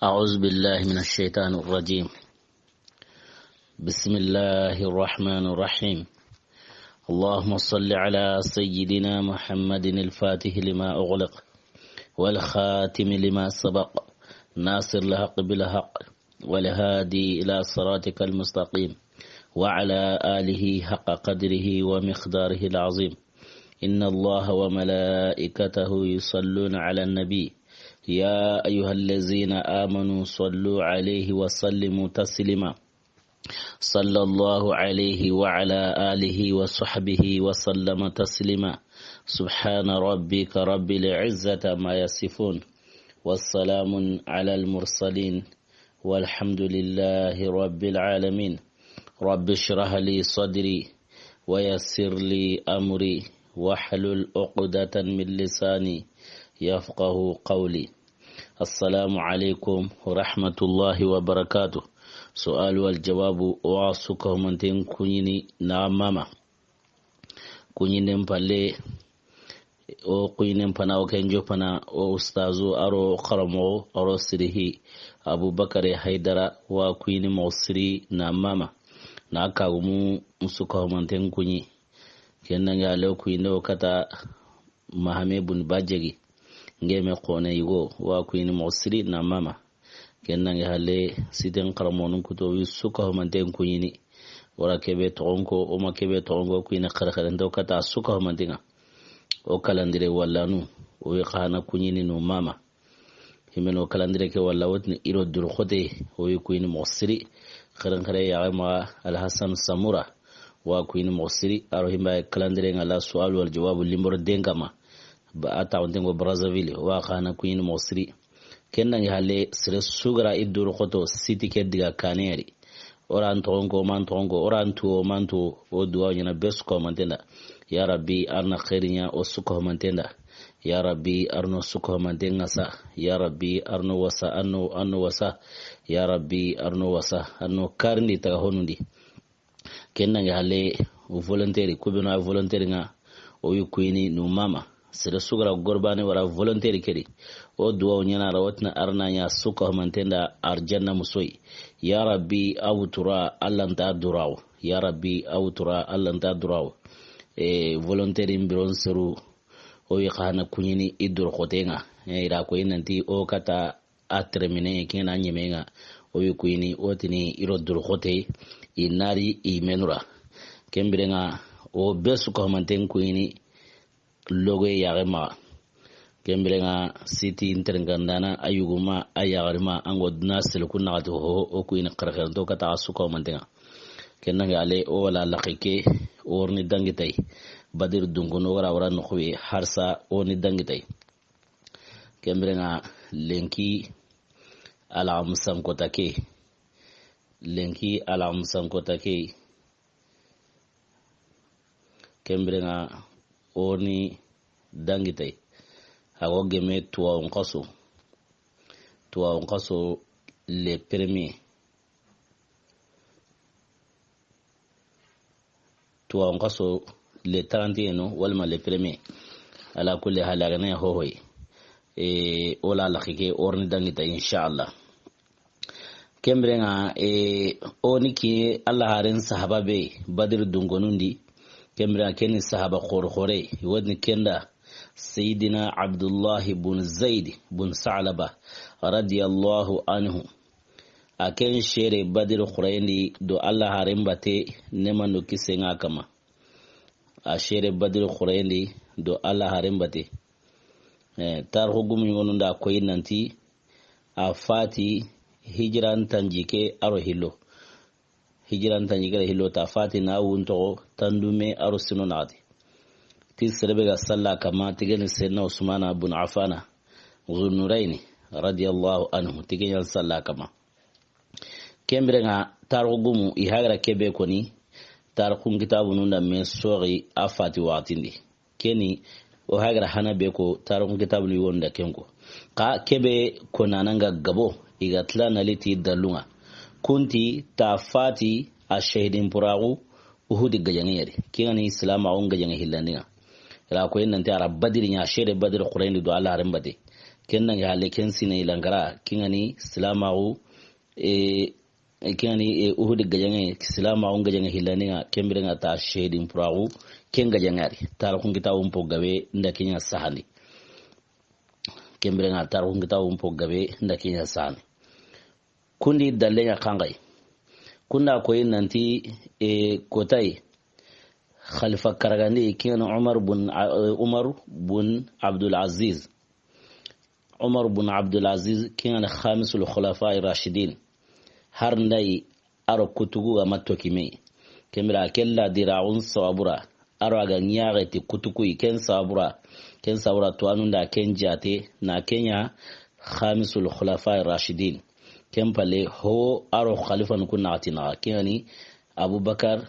أعوذ بالله من الشيطان الرجيم. بسم الله الرحمن الرحيم. اللهم صل على سيدنا محمد الفاتح لما أغلق والخاتم لما سبق ناصر الحق بالحق والهادي إلى صراطك المستقيم وعلى آله حق قدره ومقداره العظيم. إن الله وملائكته يصلون على النبي يا أيها الذين آمنوا صلوا عليه وسلموا تسليما. صلى الله عليه وعلى آله وصحبه وسلم تسليما. سبحان ربك رب العزة ما يصفون والسلام على المرسلين والحمد لله رب العالمين. رب اشرح لي صدري ويسر لي أمري واحلل عقدة من لساني يفقه قولي. السلام عليكم ورحمة الله وبركاته. سؤال والجواب وعصوكه منتين كنيني نعماما كنيني مبالي o kuyinin fana o kenjo fana o ustazu aro qaramo aro sirihi abubakar haidara wa kuyini mawsiri na mama na kagumu musuka manten kunyi kenan ya le kuyini o kata mahame bun bajegi ngeme kone yigo wa kuyini mawsiri na mama kenan ya le siden qaramonun kuto yusuka manten kunyini wara kebe tonko o makebe tongo kuyini qarqaren do kata suka mantenga o kalandire wallanu o yaqana kunyini no mama himeno kalandire ke walla wotni iro dur khote o yikuini mosiri kharan khare ya ma al hasan samura wa kuini mosiri aro himba kalandire ngala sual wal jawab limor dengama ba ata ondengo Brazzaville wa khana kuini mosiri kenna ngi halle sire sugara idur khoto siti ke diga kaneri oran tongo man tongo oran tuo manto o duwa nyana besko mantenda. Ya Rabbi arna khairinya o suko mantenda. Ya Rabbi arno suko mantenga sa. Ya Rabbi arno wasa anno wasa. Ya Rabbi arno wasa anno karni taga honundi. Kenna ngi hale o volontaire kubino volontaire nga o yukuini no mama. Sira sugara gorbane wara volontaire kedi. O duwa nyana rawatna arna nya suko mantenda arjanna musoi. Ya Rabbi awtura allanta duraw. Ya Rabbi awtura allanta duraw. Volontaire mbiron seru o yaqana kunyini idur khotenga ira ko inanti o kata atremine kena nyemenga o yikuini otini iro dur khote inari imenura kembirenga o besu ko manten kuini logo yarema kembirenga city interngandana ayuguma ayagarima ango nasel kunna to o kuini qarqar do kata asuko mantenga kenanga ale o wala laqike orni dangitay badir dungono wara no khwi harsa oni dangitay kembrenga lenki ala musam kotake kembrenga oni dangitay hago geme tuwa onqaso le premier tuwa onqaso le 31 walma le premier ala kulli halagana hohoy ola lakhike orni dangita inshallah kembrenga oniki Allah harin sahaba be badir dungonundi kembrenga ken sahaba khore wadni kenda sayyidina abdullah ibn zaid ibn sa'laba radiyallahu anhu aken shere badir khurayni do Allah harin bate nemanu kisenga kama a shere badir khurayni do Allah harin bate tar hugum yonunda koy nanti a fati hijran tanjike aro hillo ta fati na wunto tandume aro sinonati ti serbe ga salla kama tigeni senna usman ibn affana zunuraini radiyallahu anhu tigeni salla kama kembrenga targumu ihagra kebe koni tarqum kitabun nda men sori afati watindi keni o hagra hanabe ko tarqum kitabun yonda kenko ka kebe konananga gabo igatlana liti dalunga kunti tafati ashahidin puragu uhudi gajangere kingani islama on gajanga hillandinga ra ko en nante ara badiri nya shere badir qurayni do Allah rembade kenna ya leken sine langara kingani silamaru kingani uhud gajange silamaru gajange hilania kembirenga ta shedin pragu ken gajangari tar kungita umpo gabe ndakinya sahani kembirenga tar kungita umpo gabe ndakinya sahani kundi dallenya kangai kunda koyi nanti kotai khalifa karagani kiyan Umar bin Abdul Aziz kiyan khamisul khulafa ar-rashidin har ndai aro kutugu amatokime kemira kella diraun sabura aro aga nyaare ti kutuku ken sabura to anunda ken jate na kenya khamisul khulafa ar-rashidin kempale ho aro khalifan kunna atina kiyani Abubakar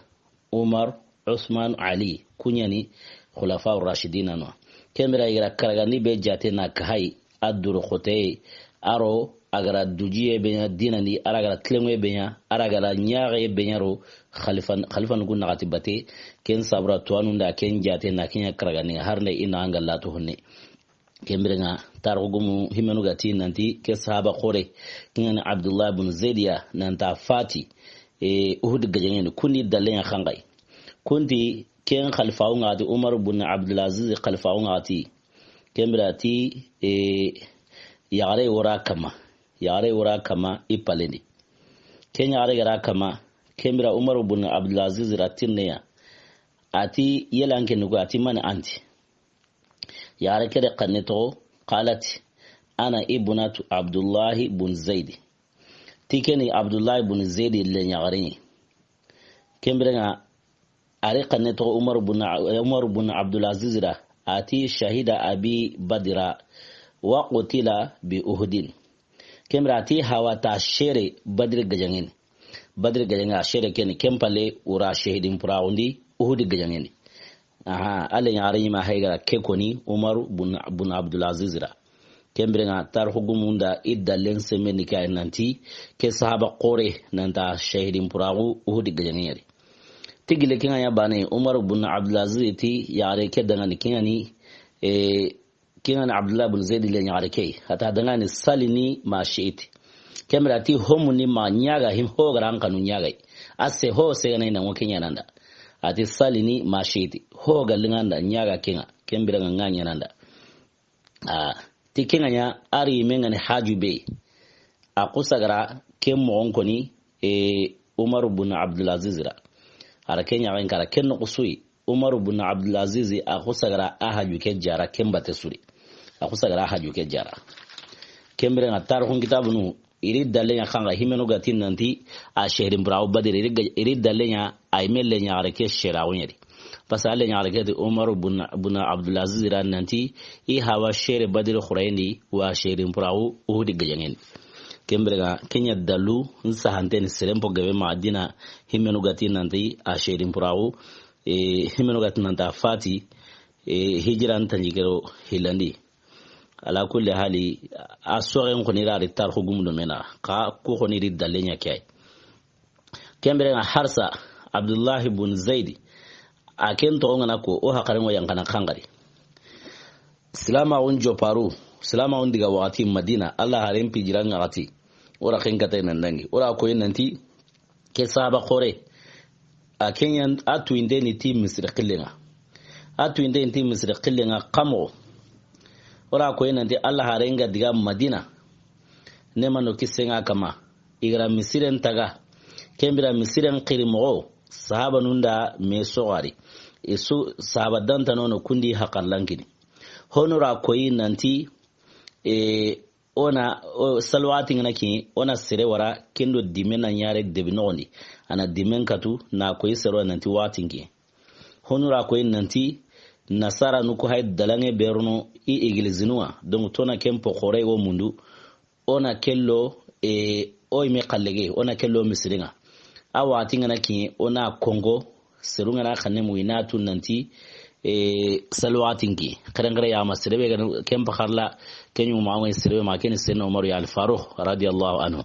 Umar Usman Ali kunyani khulafa ar-rashidin no kemira ira karagani be jate na kai aduru khote aro agara dujiye benya dinani aragara tlengwe benya aragara nyaare benyaro khalifan kunna atibate ken sabra tuanunda ken jate na kenya karagani harne ina angalla to honne kembirenga targumu himenu gati nanti ke sahaba khore kingana Abdullah ibn Zaidiya nanta fati uhud gajengen kundi dalenya khangai kundi ken khalifawu ngati Umar ibn Abdul Aziz khalifawu ngati kembirati yare wara kama ipalendi ken yare gara kama kembira Umar ibn Abdul Aziz ratinneya ati yelanke nugo ati man anti yare kede qaneto qalat ana ibnatu Abdullah ibn Zaid tikeni Abdullah ibn Zaid le nyagari kembira are qaneto Umar ibn Abdul Aziz ra ati shahida abi badra wa qutila bi uhudin kembira ati hawata shere badr gajangen shere ken kempale ura shahidin puraundi uhud gajangen ale nyari ma haygara kekoni Umar bin Abdul Aziz ra kembrenga tar hugumunda idalen semeni kay nanti ke sahaba qore nanta shahidin puragu uhud gajaneri tigile kinga ya bane Umar bin Abdul Aziz ti yare ke dangani kingani kingani Abdullah bin Zaid le nyare ke hata dangani salini ma shiiti kemrati homuni ma nyaga him ho garan kanu nyaga asse ho se na wokinya nanda ati salini mashiti ho galinganda nyaga kinga kembira nganya nanda tikinga nya ari mengane hajube akusagara kemmo onkoni Umar ibn Abdul Aziz ra ara kenya wankara kenno kusui Umar ibn Abdul Aziz akusagara ahajuke jara kembate suri akusagara ahajuke jara kembira ngatar hon kitabunu iri dalenya khanga himeno gatin nanti a shehrin braw badir iri dalenya ay melle nyaare ke sherawnyeri pasale nyaare ke Umar ibn Abdul Aziz ran nanti I hawa shere badir khurayni wa shehrin braw uhudi gajangen kembrega kenya dalu nsa hanten serempo gabe madina himeno gatin nanti a shehrin braw himeno gatin nanta fati hijran tanjigero hilandi ala kulli hali asoren ko ni rari tar hugum do mena ka ko ni ri dalenya kay kembere na harsa Abdullah ibn Zaid aken to ngana ko o hakare mo yankana kangari salama on joparu salama on diga wati Madina Allah haren pijiran ngati ora ken kata nan dangi ora ko nanti ke sahaba khore aken atu inde ni tim misri qillenga qamo ora ko yenante Allah harenga diga Madina nema no kisenga kama igra misiren taga kembira misiren qirimo sahaba nunda me sogari isu sahaba danta nono kundi haqarlankini honora ko yenanti ona salwati nganaki ona sire wara kendo dimena nyare debinoni ana dimen katu na ko yisero nanti watingi honora ko yenanti nasara nuku hay dalange berno I igilizinua donc tona kempo khore wo mundu ona kello oy me kallege ona kello misringa awa tingana ki ona Congo serunga na khane muinatu nanti salwatingi karangare ya masrebe kempa kharla kenyu mawe sirbe makeni sen Umar ya al-Faruq radiyallahu anhu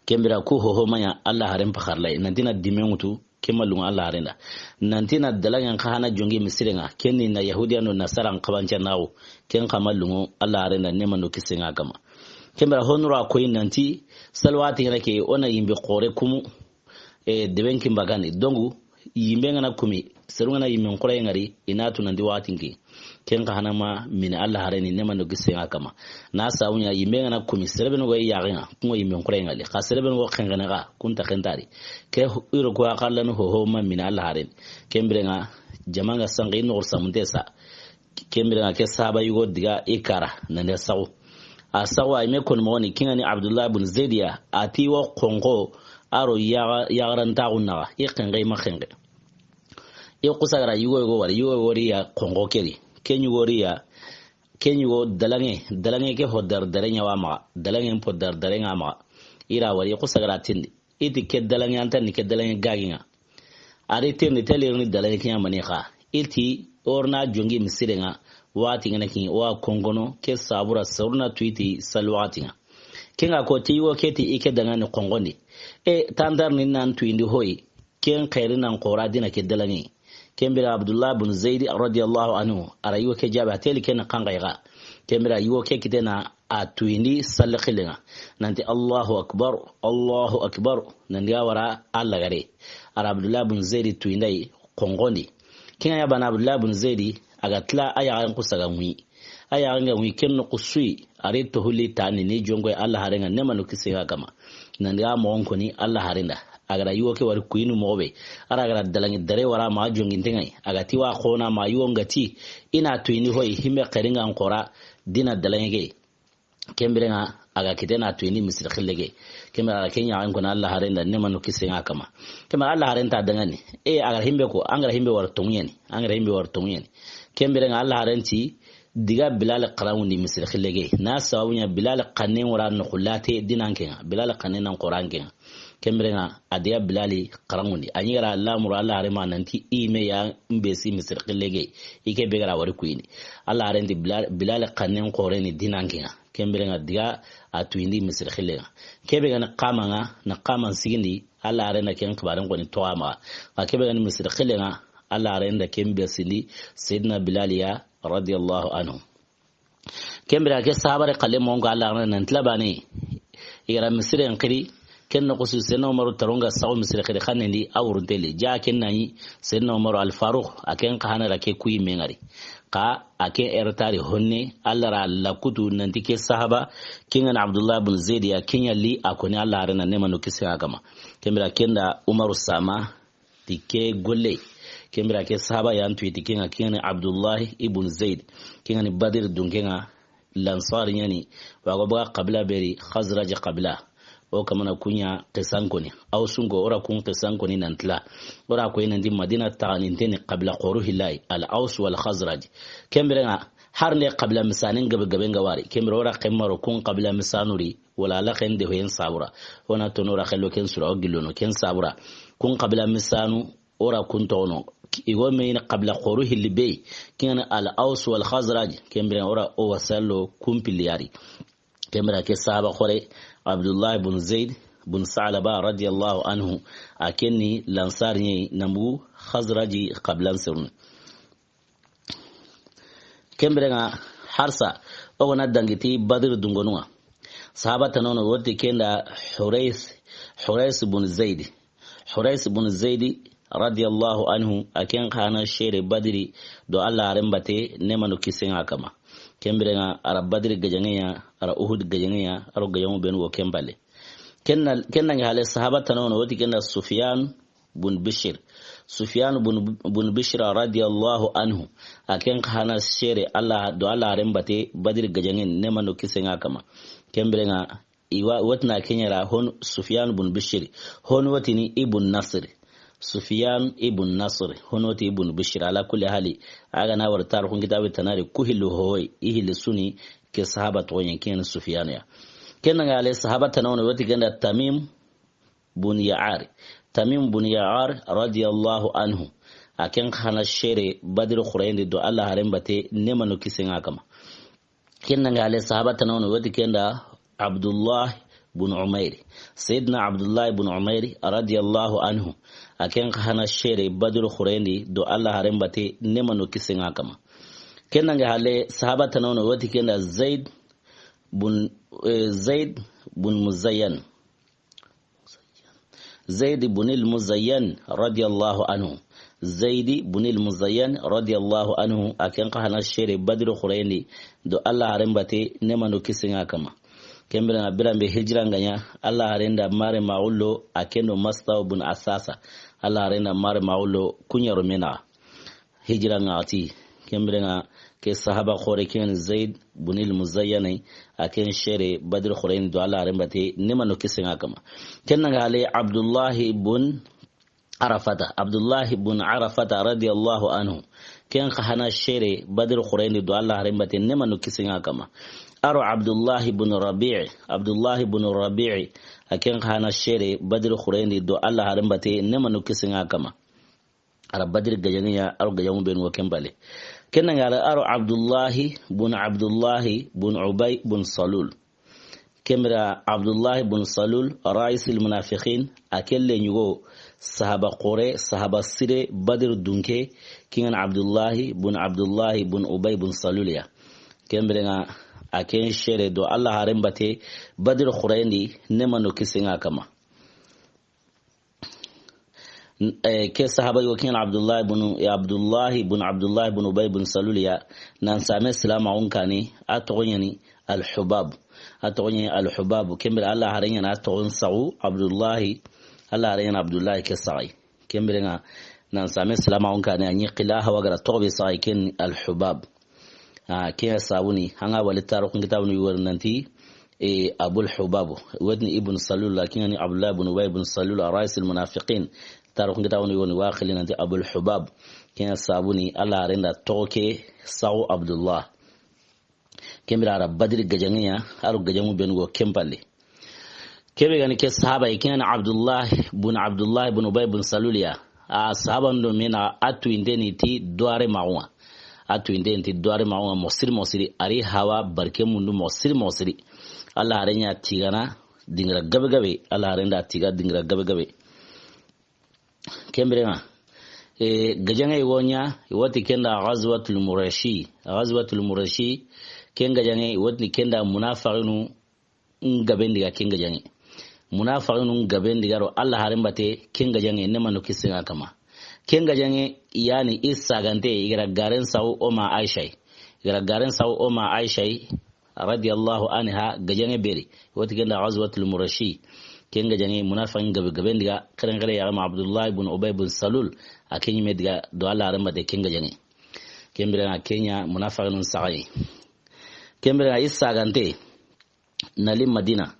kembira ku ho manya Allah haren pa kharla nantina dimengutu kemalun Allah harenda nantina dalangan kahana jongi misirenga kenni na yahudiya no nasaran kabanca nawo ken kamalun Allah harenda nemanu kisenga kama kembra honura koyi nanti salwati rake ona yimbe qore kumu deben kimbagani dongu yimbe ngana kumi serungana yimbe qore ngari inatu nandi watinki ken kahana ma min Allah hareni nemanu kisenga kama na sawunya yimbe ngana kumi serben go yaga kungo yimbe qore ngali ka serben go khengana ga kunta khentari ke iro ko akallanu ho ma min Allah hareni kembrenga jamanga sangi no samuntesa kembrenga ke saba yugo diga ikara nande sawu asawa ime kon moni kingani Abdullah ibn Zaidiya ati wa kongo aro yaran tauna ikengai makenge kusagara yugo wari ya kongo keri kenyugo dalange ke hodar darenya wa ma dalange podar darenga ma ira wari kusagara tindi iti ke dalange anta ni ke dalange gaginga ari tindi telerni dalange kinya manika iti orna jongi misirenga wati ngana kin wa kongono ke sabura saurna tweeti salwati nga kinga ko tiwo keti ike danga ni kongondi tandar ni nan twindi hoyi ken khairin nan qora dina ke dalangi kembira Abdullah ibn Zaid radiyallahu anhu arayo ke jaba tel ken kangaiga kembira yiwo ke kitena a twindi salqilinga nanti Allahu akbar nan ya wara Allah gare ara Abdullah ibn Zaid twindai kongondi kinga ya bana Abdullah ibn Zaid agatla ayagan kusaga mui ayagan mui kenno kusui are to huli tani ne jongo Allah harenga nemanu kisiga kama nanga mo onko ni Allah harenda agara yuwo ke war kuinu mobe ara agara dalangi dare wara ma jongi ntengai agati wa khona ma yuwo ngati ina tuini hoy himbe qaringa ankora dina dalangi kembirenga aga kitena tuini misir khillege kemara kenya an kona Allah harenda nemanu kisiga kama kemara Allah harenta dangani agara himbe ko angara himbe war tongyen kembirenga Allah harenti diga Bilal qarawundi misir khillege na sawunya Bilal qannen wara no khulate dinankenga Bilal qannen nan qorankenga kembirenga adiya Bilal qarawundi anyira Allah mur Allah harema nanti ime ya mbesi misir khillege ike begara wari kuini Allah harenti Bilal qannen qoreni dinankenga kembirenga diga atuindi misir khillega kebega na qaman sigindi Allah harenda ken kbaran ko ni toama kebega ni misir khillega Allah harenda kembe sindi sayyidina Bilal ya radiyallahu anhu kembira ke sahabare qalle mongo Allah harenda ntlabani ira misir enqiri ken no qusu seno maru tarunga saw misir khiri khanendi awrundeli ja ken nani seno maru al faruq aken qahana rake kuyi mengari ka ake ertari honne Allah ra lakutu nanti ke sahaba kingan Abdullah ibn Zaid ya kinyali akoni Allah harena nemanu kisa gama kembira kenda Umar sama tike golle kembira ke sahaba ya antu tikinga kingan Abdullah ibn Zaid kingan Badr dungenga lansar yani wago ba qabla beri Khazraj qabla o kamana kunya qisankoni aw sungo ora kun qisankoni nantla ora ko ina ndi Madina ta'aninteni qabla quruhillahi al-Aws wal Khazraj kembira harne qabla misanin gabe ngawari kembira ora qemmaro kun qabla misanuri wala la khende hoyen sabura wana tonora khelo ken sura ogilono ken sabura kun qabla misanu ora kun tono igo meina qabla quruhil bay kana al-Aws wal Khazraj kembira ora o wasallo kumpiliyari kembira ke sahaba khore Abdullah ibn Zaid ibn Sa'laba radiyallahu anhu akenni lansarni nambu Khazraji qablan sirun kembrenga harsa ogona dangiti Badr dungonwa sahaba tanono wote kenda Hurais ibn Zaid radiyallahu anhu aken kana shere Badri do Allah rembate nemanu kisenga kama kembrenga ara Badri gajangaya ara Uhud gajangaya aro gajangu ben wo kembale kenna ngale sahaba tanono woti kenna Sufyan bin Bishr radiyallahu anhu aken kana shere Allah do Allah rembate Badri gajangin nemanu kisenga kama kembrenga iwa wotna kenyara hon Sufyan bin Bishr hon wotini ibn Nasr Sufyan ibn Nasr honoti ibn Bishr ala kulli hali aga na war tarikh kitabe tanari kuhilu hoy ihil suni ke sahaba to yen ken Sufyan ya ken ngale sahaba tanawno wati ganda Tamim bun Ya'ar radiyallahu anhu aken khana shere Badr khurayndi do Allah harembate nemanu kisenga kama ken ngale sahaba tanawno wati kenda Abdullah بن عمير سيدنا عبد الله بن عمير رضي الله عنه أكن خنا الشير بدر خريني دو الله هرمبتي نمنو كسينا كما كنا على صحابة نون وقت كنا زيد بن مزين زيد بن المزين رضي الله عنه زيد بن المزين رضي الله عنه أكن خنا الشير بدر خريني دو الله هرمبتي نمنو كسينا كما kembira biran be hijra nganya Allah arenda mare maulo akendo mastaw bun asasa Allah arenda mare maulo kunyaro mena hijra ngati kembira ke sahaba khore ken Zaid bun al-Muzayyani aken shere badr khorein do Allah arembate nemano kisenga kama kenna ngale Abdullah ibn Arafata radiyallahu anhu ken khana shere badr khorein do Allah arembate nemano kisenga kama أرو عبد الله بن ربيع أكين خانا الشيري بدر خريني دو الله هرمبتي نما نكسنها كما أرى بدر جانيا أرو جانو بين وكمبالي كنا على أرو عبد الله بن عبي بن صلول كمرا عبد الله بن صلول رئيس المنافقين أكل لنيو صحابة قرى صحابة سيرة بدر دونكي كين عبد الله بن عبي بن صلول يا كمرا aken shere do Allah harembate badr khurayni nemano kisinga kama ke sahaba yo ken Abdullah ibn Ubay ibn Salul ya nan same salama onkani atogonyani al-Hubab kembere Allah harenya na togon sa'u Abdullah Allah harenya Abdullah ke sa'i kembere nan same salama onkani anyi qilaha wagara tobe sa'i ken al-Hubab كيا ساوني هنگا ولتارو كتابني يورنتي أبو الحباب ودني ابن صلول لكنني عبد الله بن أبي بن صلول رئيس المنافقين تارو كتابني يورني واخلي نتي أبو الحباب كيا ساوني الله رندا توكي ساو عبد الله كمبر عرب بدر ججانيا أرو ججامو بينو كمبالي كبر يعني كصحابة كان عبد الله بن أبي بن صلول يا صحابة منا أتو إندني تي دوار معوا atu indenti doare maunga mosiri ari hawa barke mundu mosiri Allah arenya tigana dingra gabe Allah arenda tiga dingra gabe kembrenga gajanga iwonya iwati kenda ghazwatul murashi kenga jange iwati kenda munafiqunu ngabendiga kenga jange munafiqunu ngabendiga ro Allah harembate kenga jange nemano kisinga kama kenga jange yani isagante igara garen sawu oma Aisha radiyallahu anha gajange beri wati kenda ghazwatul murashi kenga jange munafiqin gabendiga kare ya Abdullah ibn Ubay ibn Salul akenyi mediga do Allah ramade kenga jange kembira Kenya munafiqun sa'i kembira isagante nali Madina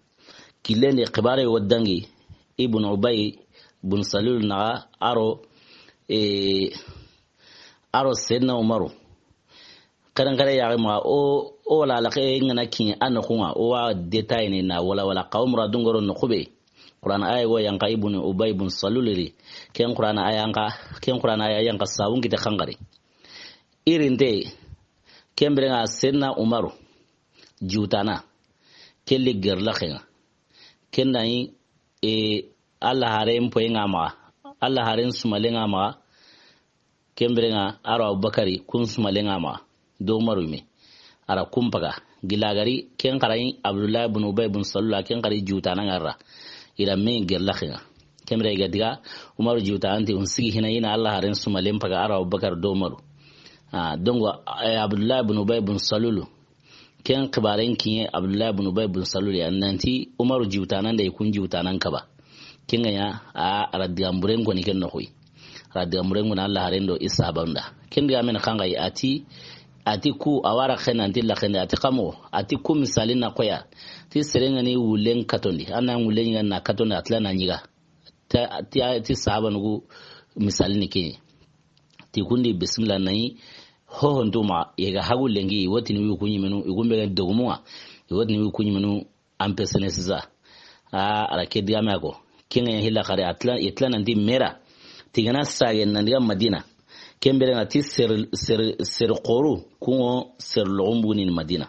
kilende qibare wadangi ibn Ubay ibn Salul na aro Sayyidina Umaru kare ya ma o la la ke ngana kin an kunga o wa detail ni na wala qawmra dungoro no khube Qur'an aya go yanka ibn Ubay ibn Salul ken Qur'an aya yanka sawun kite khangare irinde kembre nga Sayyidina Umaru jutana kelli gerla khenga kenai Allah harem poenga ma Allah harin sumalenga ma kembrenga aro Abubakari kun sumalenga ma do marume ara kumpaga gilagari ken qarai Abdullah ibn Ubay ibn Salul ken qari jutana ngarra ira men gerla khinga kembre gadiga Umaru juta anti unsigi hina Allah harin sumalen paga aro Abubakar do maru dongo Abdullah ibn Ubay ibn Salul ken qibaren kinye Abdullah ibn Ubay ibn Salul annanti Umaru jutana da kun jutanan ka ba kinga ya radigamburen ko ni ken no hoy radigamburen na Allah harendo isabanda kinga men kanga ati ku awara khana ndilla khana ati kamo ati ku misalin na koya ti serenga ni wulen katondi ana wulen na katondi atlana nyiga ti sahaba nugo misalin ni ke ti kundi bismillah nayi ho nduma yega hagulengi woti ni kunyi menu igumbe dogumwa woti ni kunyi menu ampesene siza arake diama ko kinga ya hila kare atlana ndi mera tigana sagen na ndiga Madina kembere na ti ser qoru kungo ser lombu ni Madina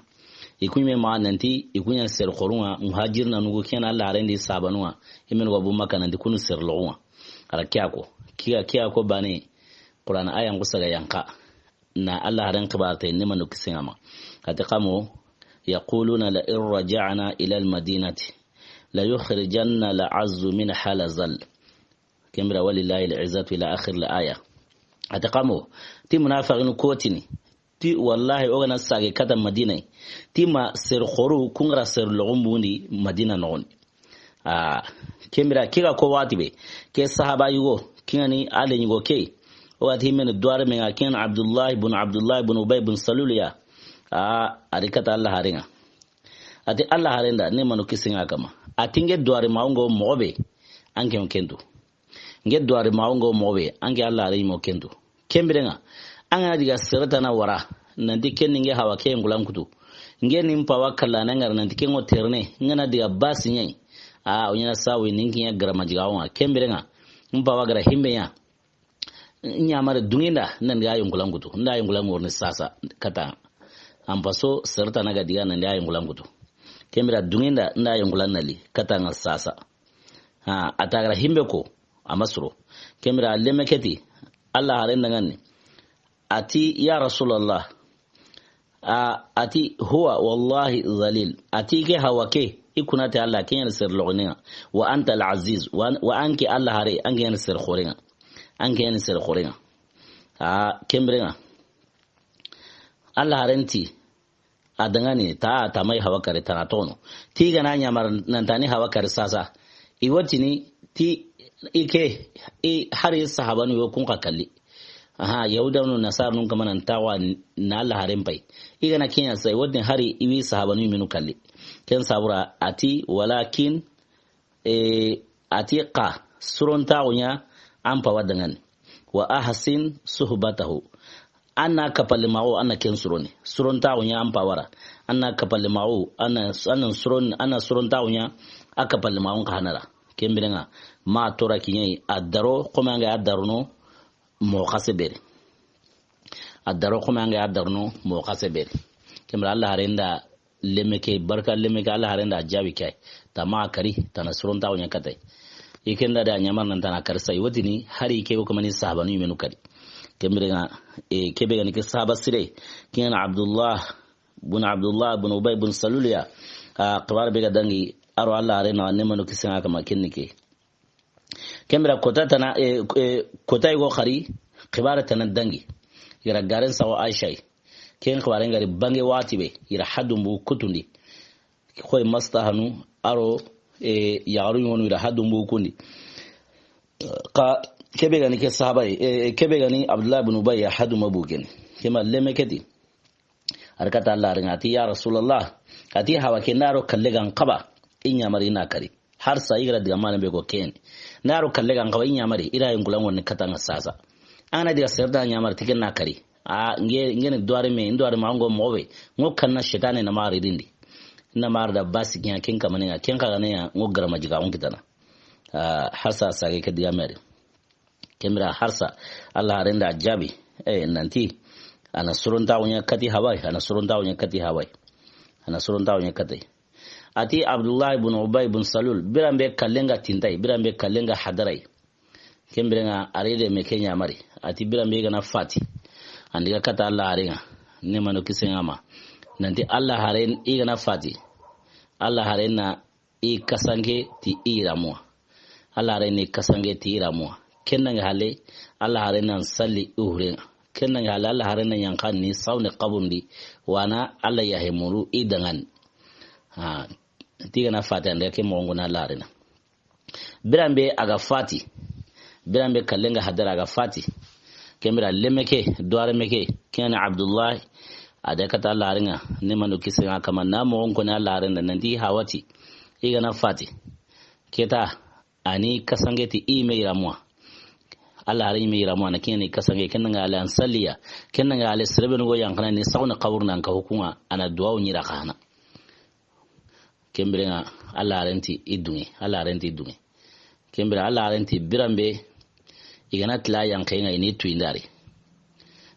ikunya ma nanti ikunya ser khorunga muhajir na nugo kena Allah rendi sabanwa imen go bumaka nanti kunu ser lowa ala kyako kiya ko bane Qur'an ayan gusaga yanka na Allah ran qibata ne manu kisingama kata kamo yaquluna la in raja'na ila al-madinati la yukhrijanna la'azzu min halazal kemra walillahi al-izzatu ila akhir al-aya kata kamo ti munafiqun kotini ti wallahi ogana sage kata madina ti ma ser khoru kungra ser logumbundi madina non kemra kiga ko watibe ke sahaba yugo kingani ale nyugo ke wati men duar men akin abdullah ibn ubay ibn saluliya arikata Allah haringa ati Allah harinda ne manu kisinga kama atinge duar maungo mobe ange mkendo nge duar maungo mobe ange Allah haringa mkendo kembirenga anga diga serata na wara nanti keninge hawa ke ngulam kutu nge nimpa wakala nangar nanti kengo terne ngana diga basi nyai unyana sawi ninki ya gramajiga wa kembirenga mpa wagara himbe ya nyamare dunginda nan ga yungulan gutu nda yungulan worni sasa kata ampaso serta naga diga nan da yungulan gutu kemira dunginda nda yungulan nali kata nga sasa atagara himbe ko amasro kemira lemeketi Allah harenda ngani ati ya rasulullah ati huwa wallahi zalil ati ke hawake ikunata Allah kenya sir logninga wa anta al-aziz wa anki Allah hare anki yan sir khoringa anki yan sir khoringa kembrenga Allah harenti adangani ta mai hawakare tanatono tiga na nyamar nantani hawakare sasa iwatini ti ike hari sahabanu yo kun kalli yahudaну nasar nun kama nan tawa na Allah haren pai iga na kenya sai wadin hari iwi sahabanu minu kalli ken sabura ati walakin atiqa suron tawunya ampa wadangan wa ahsin suhbatahu anna kapalimawo anna ken suron tawunya ampa wara anna kapalimawo anna suron tawunya akapalimawo kanara kembirenga ma tora kinyai adaro komanga adarno mo khasebere adaro komanga adarno mo khasebere kembra Allah harenda lemeke barka lemeke Allah harenda jawi kai tama kari tana suron tawunya katai ikenda da nyamar nan tana karsa iwatini hari ke ko mani sahabanu yimenu kari kembirenga kebe gani ke sahaba sire kina Abdullah ibn Ubay ibn Saluliya qawar be dangi aro Allah arena ne manu kisanga kama kinnike kembira kota tana kota igo khari qibara tana dangi ira garen sawa Aisha ken qawaren gari bange watibe ira hadum bu kutundi koy mastahanu aro yaru yonu ira hadum bu kundi ka kebe gani ke sahaba kebe gani Abdullah ibn Ubay ya hadum abugen kema lemeketi arkata Allah ringati ya rasulullah ati hawa kenaro kallegan qaba inya mari na kari har sai gira diga malam be go ken naro kallegan qaba inya mari ira yungulan wonni katanga sasa ana diga serda nya mari tiken na kari ngene duare ma ngo mobe ngo kanna shetane na mari dindi na mar da basi kin ken kamane ken ka ne ngo garma jiga on kitana harsa sage ke diga mari kemira harsa Allah renda ajabi nanti ana surun tawunya kati hawai ana surun tawunya kati ati Abdullah ibn Ubay ibn Salul birambe kallenga tintai birambe kallenga hadarai kembirenga arede me Kenya mari ati birambe gana fati andiga kata Allah arenga ne mano kisengama nanti Allah haren igana fati Allah harena I kasange ti iramwa Allah harena kasange ti iramwa kenanga hale Allah harena salli uhrenga kenanga hale Allah harena yankan ni sawne qabundi wana Allah yahemuru idangan tiga na fati ande ke mongo na larena birambe aga fati birambe kallenga hadara aga fati kemira lemeke doare meke kena Abdullah adakata laringa ne manu kisinga kama na mongo na larena nanti hawati iga na fati keta ani kasangeti ime iramwa Allah ari ime iramwa na kene kasange kenanga ala ansaliya kenanga ala sirbe ngo yankana ni sawna qawrna ka hukuma ana duwa nyira kana kembrenga Allah arenti idungi kembra Allah arenti birambe igana tla yankenga ini tuindari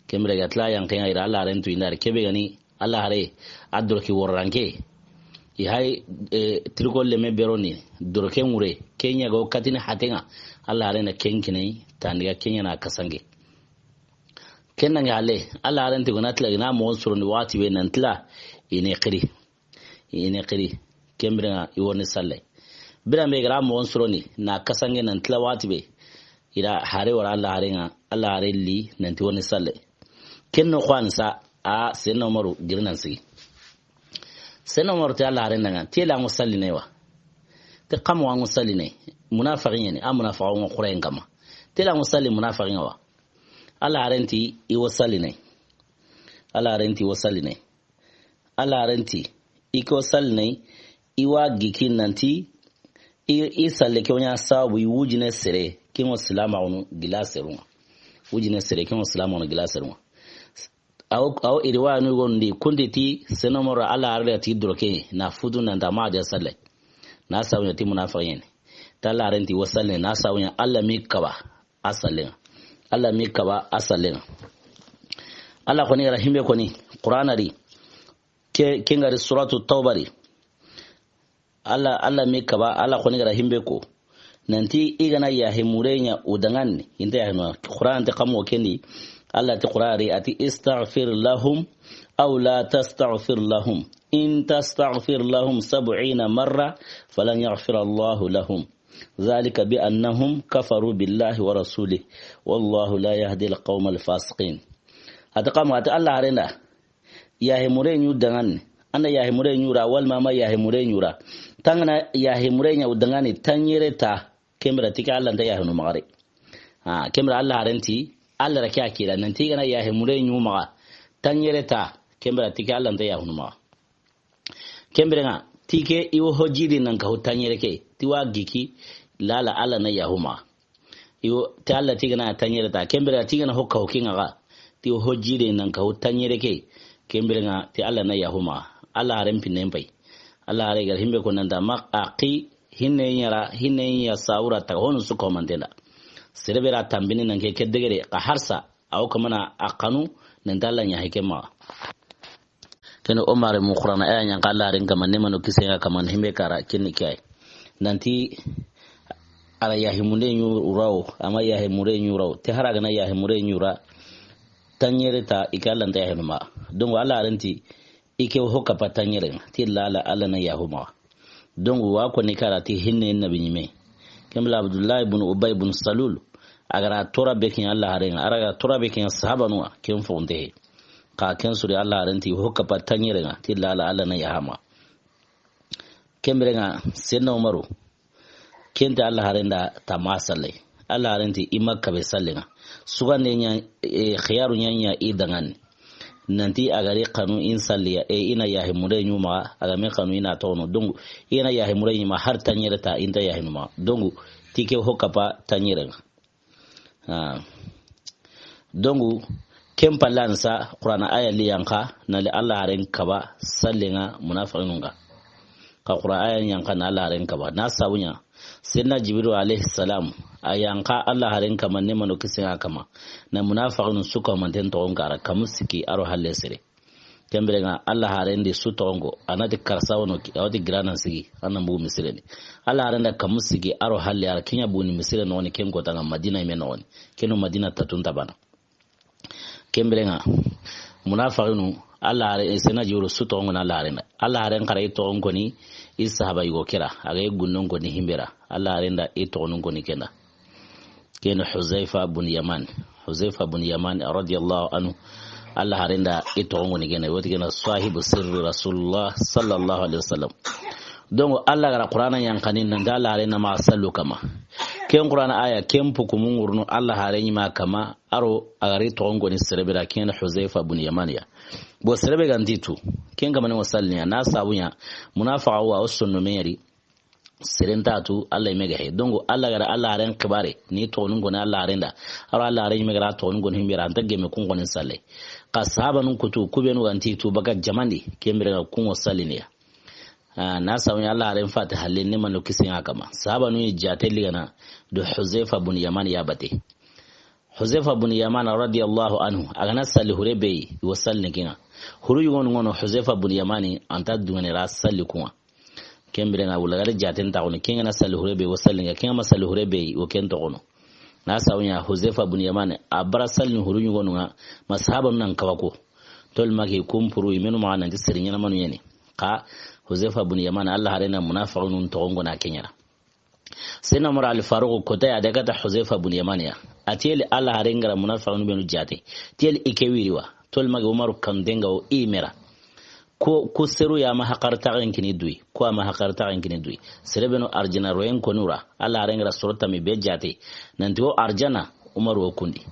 kembra gatla yankenga ira Allah arenti tuindari kebe gani Allah hare adurki warranke i hay trikol le me beroni durke mure kenya go katina hatenga Allah hare na kenkine taniga kenya na kasange kenna ngale Allah hare ntigona tla ina mo suruni wati be nan tla ine qiri kembra iwoni salle bira me gra mo suruni na kasange nan tla wati be ira hare wala Allah hare nga Allah hare li nan tiwoni salle kenno kwansa a senna umaru girnan sigi senna umaru ta Allah hare nga tela musalli ne wa te kam wa musalli ne munafiqin ne munafiqun qurayn kama tela musalli munafiqin wa Allah harenti iwasalli ne Allah harenti wasalli ne Allah harenti iko salli ne iwa gikin nanti isalle ke wonya sabu wujine sere kin wasalama onu gilaserun wujine sere kin wasalama onu gilaserun aw irwa nu gondi kunditi senomoro Allah harenti droke na fudu nan da ma da salle na sawnya ti munafiqin ta Allah harenti wasalli na sawnya Allah mikaba asallin Allah mi kaba asalin Allah ko ni rahimbe ko ni qur'anari ke ngari suratu tawbari Allah mi kaba Allah ko ni rahimbe ko nanti igana ya himurenya udangan inda ya no qur'an ta kamo kendi Allah ta qur'ani ati istaghfir lahum aw la tastaghfir lahum in tastaghfir lahum 70 marra falan yaghfir Allah lahum ذلك بأنهم كفروا بالله ورسوله والله لا يهدي القوم الفاسقين أتقام الله علينا يا همورين يودعان أنا يا همورين يورا والماما يا همورين يورا تانا يا همورين يودعان تانيرتا كمرة تيك الله أنت يا هنو مغاري كمرة الله علينتي الله ركيا كيلا ننتي أنا يا همورين يوما تانيرتا كمرة تيك الله أنت يا هنو مغا كمرة tike iwo hojiri nan ka hutanyere ke tiwa giki lala ala na yahuma iwo ta Allah tiga na tanyere ta kembere tiga na hokka hokinga ga tiwo hojiri nan ka hutanyere ke kembere nga ti Allah na yahuma Allah haren pinne pai Allah hare gar himbe ko nan da maqaqi hinne ya saura ta honu su ko mandela serebera tambini nan ke keddegere ka harsa aw kamana aqanu nan dalan ya hikema kene Omar mu Qur'an aya nyang kala ren kama nemano kisenga kama himbe kara kinni kai nanti ala ya himunde nyuraw ama ya himure nyuraw te haraga na ya himure nyura tanyere ta ikalan ta hinuma don wala renti ike hokka patanyere ti lala ala na yahuma don wa ko ni kara ti hinne nabi nyime kamla Abdullah ibn Ubay ibn Salul agara tora bekin Allah haren araga tora bekin sahaba nuwa ken fonde ka ken suri Allah ranti hokka patanyere nga ti lala Allah na yahama kembre nga senna Umaru kenta Allah harenda tamasale Allah ranti imakka be sallenga sugande nya khiyaru nya idangan nanti agari kanu insalliya ina yahimure nyuma agame kanu ina tono dongu ina yahimure nyuma har tanyere ta inta yahimuma dongu tike hokka pa tanyere nga dongu kempa lansa Qur'ana aya liyanka na li Allah haren kaba sallinga munafiqunga ka Qur'ana aya yanka na Allah haren kaba na sawunya sayyidina Jibril alayhi salam ayanka Allah haren kama ne mano kisinga kama na munafiqun suka manten to ngara kamusiki aro halle sere kembrenga Allah haren de su tongo anati karsawono awati granan sigi anan bu misireni Allah haren da kamusiki aro halle ar kinya buni misireni woni kengo tanga Madina imeno woni kenu Madina tatunta bana kembrenga munafiqunu Allah haren sena juro su tongo na Allah haren kare to ngoni isahaba yugo kira aga gunnon goni himbera Allah haren da ito ngoni kenda kenu Huzaifa bin Yaman radiyallahu anhu Allah harinda ito ngoni gene woti gena sahibu sirri Rasulullah sallallahu alaihi wasallam dongo Allah gara Qur'ana yankanin nan da Allah harina ma sallu kama ken Qur'ana aya ken pukumun urnu Allah harini ma kama aro agari to ngoni serebera ken Huzaifa bin Yaman ya bo serebe ganditu ken kama ne wasalliya na sabunya munafiqa wa usunnu meri serentatu Allah mega he dongo Allah gara Allah ren kibare ni to nungo na Allah renda aro Allah ren mega to nungo himbira antagge me kun gonin salle ka sahaba nun kutu kubenu ganti tu baga jamandi kemire kun wasalliniya na sawu Allah ren fata halin ne man lokisin haka ma sahaba nun jatelli gana do Huzaifa bin Yaman ya bate Huzaifa bin Yaman radiyallahu anhu agana salli hurebe wa salli kinga huru yugon ngono Huzaifa bin Yaman anta dungane ra salli kuma kembere na wulagare jaten ta ono kinga na salli hurebe wa salli kinga kinga ma salli hurebe wa kento ono na sawnya Huzaifa bin Yaman abara salli huru yugon nga mashaban nan kawako tol magi kumpuru imenu ma nan tisirinya na manu yene ka Huzaifa bin Yaman Allah harena munafiqun togongo na kenyara sina mura al-faruq kota ya daga ta Huzaifa bin Yaman ya atiyeli Allah harengara munafiqun benu jate tiyeli ikewiriwa tol magi Umaru kandenga o imera ko seru ya ma hakarta kini dui ko ma hakarta kini dui serebeno arjana royen konura Allah harengara surata mi be jate nanti o arjana Umaru okundi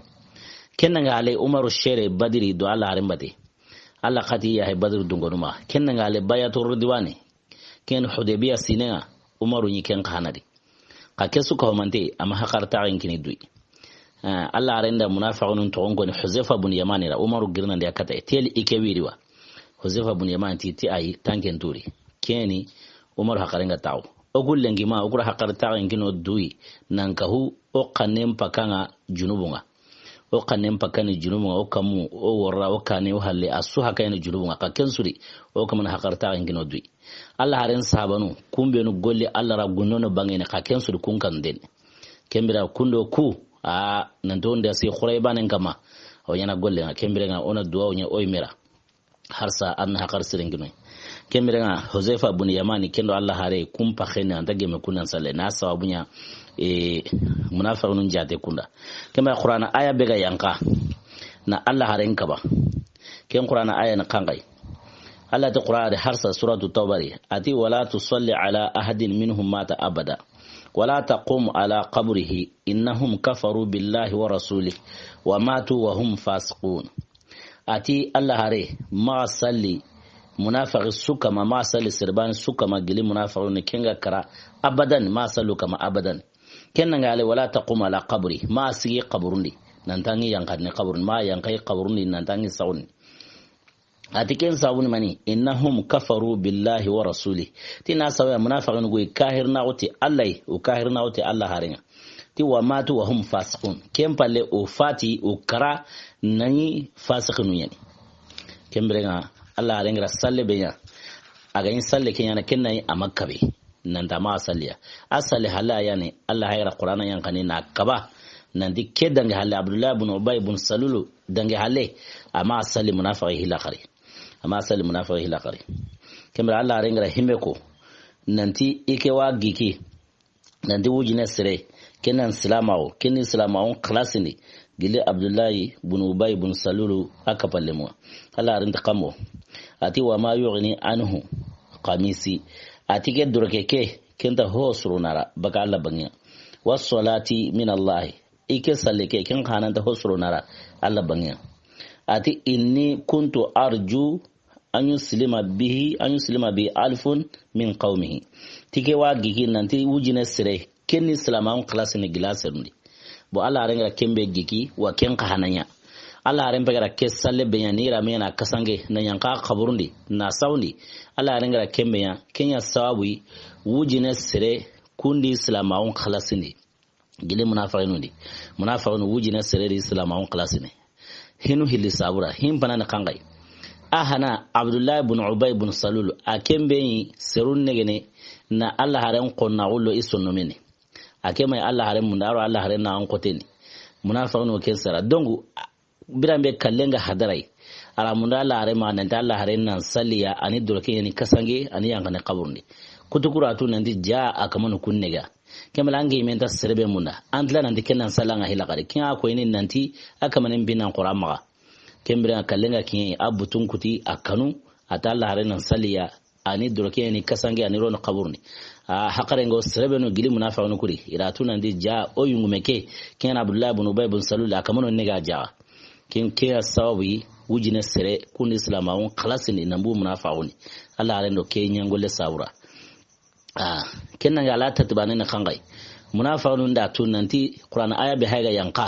kenanga ale Umaru shere badiri do Allah harembate Allah khati ya badru dungonuma kenanga ale bayatur ridwani ken Hudaybiya sinenga Umaru ni ken khanadi ka kesu ko mante ama hakarta kini dui Allah arenda munafiqun to ngoni Huzaifa bin Yaman ra Umaru girna da kata teli ikewiriwa Huzaifa bin Yaman ti ai tanken turi keni Umaru hakarenga taw ogullengi ma ogura hakarta kini dui nankahu o kanem pakanga junubunga o kanem pakani junubunga o kamu o warra o kane o halle asu hakayna junubunga ka kensuri o kamana hakarta kini dui Allah haren sahabanu kumbe no golle Allah ra gunnono bangene ka kensuri kun kan den kembira kundo ku nanto nda si khuraybanen kama o yana golle nga kembira nga ona duwa onya oymira harsa an hakar siringino kembira nga Huzaifa bin Yaman kendo Allah hare kumpa khene anda geme kunan sale na sawabunya munafiqun jate kunda kembira Qur'ana aya bega yanka na Allah haren kaba ken Qur'ana aya na kangai Allah ta Qur'ana harsa suratu tawbari ati wala tusalli ala ahadin minhum mata abada ولا تقوم على قبره إنهم كفروا بالله ورسوله وماتوا وهم فاسقون أتي الله هري ما صلي منافق السكما ما صلي سربان السكما قلي منافقون كنغا كرا أبدا ما صلوا كما أبدا كنغا علي ولا تقوم على قبره ما سي قبرني ننتاني ينقذني قبر ما ينقذ قبرني ننتاني سوني atiken sabuni mani innahum kafaru billahi wa rasulih tina sawa munafiqun go kahir na uti Allah o kahir na uti Allah haringa ti wa matu wa hum fasiqun kempalle o fati o kara nani fasiqun yani kembrenga Allah haringa salle benya aga yin salle kenya kenna a makkabe nan da ma salliya asali hala yani Allah hayra qur'ana yankani na kaba nan dikke dange halle Abdullah ibn Ubay ibn Salulu dange halle amma salli munafiqi hilakari amma sali munafiqi hilakari kemra Allah rengra himeko nanti ike wa giki nanti wujine sire kenan silamao kenin silamao klasini gile Abdullahi ibn Ubay ibn Salulu akapallemo Allah renta kamo ati wa ma yughni anhu qamisi ati ke durkeke kenta hosrunara baka Allah banya was-salati min Allah ike salleke ken kananta hosrunara Allah banya ati inni kuntu arju an yuslima bi alfun min qaumihi tike wa gigi nanti wujine sire kenni salama classe ni glaserundi bo Allah renga kembe gigi wa ken kahananya Allah renga gara kesalle benyani ramena kasange na yanka kaburundi na saundi Allah renga kembe ya kenya sawawi wujine sire kundi salama classe ni gile munafiqun wujine sire di salama classe ni hinu hili sabura him banana kangai ahana Abdullah ibn Ubay ibn Salul akembe serun negene na Allah haren qonna ullo isonno mene akema Allah haren mundaro Allah haren na ankoteni munafiqun o kensara dongu birambe kallenga hadarai ala munda Allah haren ma nan Allah haren nan salliya ani dorke ni kasange ani yangane qaburni kutukura tu nan di ja akamanu kunnega kemelange menta serbe munda antla nan dikenan salanga hilakari kinya ko inin nanti akamanin binan qur'ama kembira kallenga kin abutun kuti akanu atalla harenan saliya ani dorke ni kasange ani ron qaburni hakarengo serbe no gili munafiqun kuri iratu nan di ja oyungumeke kin Abdullah ibn Ubay ibn Salul akamano nega ja kin kiya sawi wujine sere kun islamaun khalasini nambu munafiqun Allah harendo ke nyangole sawra kenan ga lata tibane kangai munafiqun da tun nanti Qur'an aya bi haiga yanka